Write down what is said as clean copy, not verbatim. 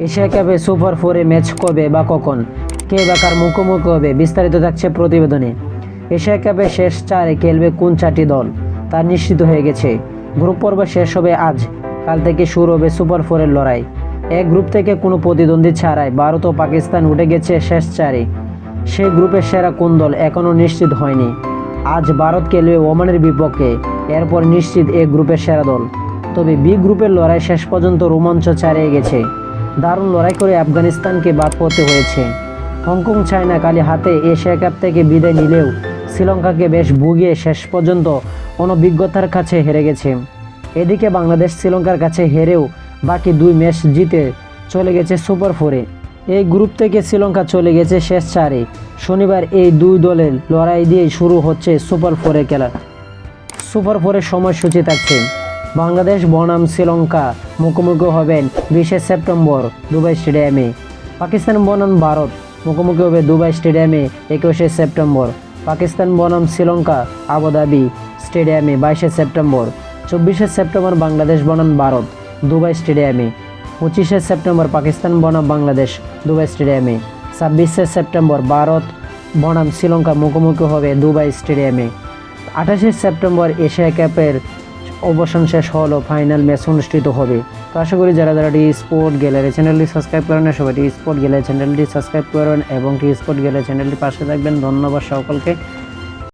Asia কাপে super ফোরে match কবে বা কখন, কে বা কার মুখোমুখি হবে, বিস্তারিত থাকছে প্রতিবেদনে। এশিয়া কাপে শেষ চারে খেলবে কোন চারটি দল তা নিশ্চিত হয়ে গেছে। গ্রুপ পর্ব শেষ হবে আজ, কাল থেকে শুরু হবে সুপার ফোরের লড়াই। এক গ্রুপ থেকে কোনো প্রতিদ্বন্দ্বী ছাড়াই ভারত ও পাকিস্তান উঠে গেছে শেষ চারে। সেই গ্রুপের সেরা কোন দল এখনও নিশ্চিত হয়নি। আজ ভারত খেলবে ওমানের বিপক্ষে, এরপর নিশ্চিত এ গ্রুপের সেরা দল। তবে বি গ্রুপের লড়াই শেষ পর্যন্ত রোমাঞ্চ ছাড়িয়ে গেছে। দারুণ লড়াই করে আফগানিস্তানকে বাদ পড়তে হয়েছে। হংকং চায়না কালি হাতে এশিয়া কাপ থেকে বিদায় নিলেও শ্রীলঙ্কাকে বেশ ভুগিয়ে শেষ পর্যন্ত অনভিজ্ঞতার কাছে হেরে গেছে। এদিকে বাংলাদেশ শ্রীলঙ্কার কাছে হেরেও বাকি দুই ম্যাচ জিতে চলে গেছে সুপার ফোরে। এই গ্রুপ থেকে শ্রীলঙ্কা চলে গেছে শেষ চারে। শনিবার এই দুই দলের লড়াই দিয়েই শুরু হচ্ছে সুপার ফোরে খেলা। সুপার ফোরের সময়সূচি থাকছে: বাংলাদেশ বনাম শ্রীলঙ্কা মুখোমুখি হবেন 20শে সেপ্টেম্বর দুবাই স্টেডিয়ামে। পাকিস্তান বনাম ভারত মুখোমুখি হবে দুবাই স্টেডিয়ামে 21শে সেপ্টেম্বর। পাকিস্তান বনাম শ্রীলঙ্কা আবুধাবি স্টেডিয়ামে 22শে সেপ্টেম্বর। 24শে সেপ্টেম্বর বাংলাদেশ বনাম ভারত দুবাই স্টেডিয়ামে। 25শে সেপ্টেম্বর পাকিস্তান বনাম বাংলাদেশ দুবাই স্টেডিয়ামে। 26শে সেপ্টেম্বর ভারত বনাম শ্রীলঙ্কা মুখোমুখি হবে দুবাই স্টেডিয়ামে। 28শে সেপ্টেম্বর এশিয়া কাপের অবসান শেষ হলো, ফাইনাল ম্যাচ অনুষ্ঠিত হবে। তো আশা করি যারা টি স্পোর্ট গ্যালারি চ্যানেলটি সাবস্ক্রাইব করেন না, সবাই টি স্পোর্ট গ্যালারি চ্যানেলটি সাবস্ক্রাইব করেন এবং টি স্পোর্ট গ্যালারি চ্যানেলটি পাশে থাকবেন। ধন্যবাদ সকলকে।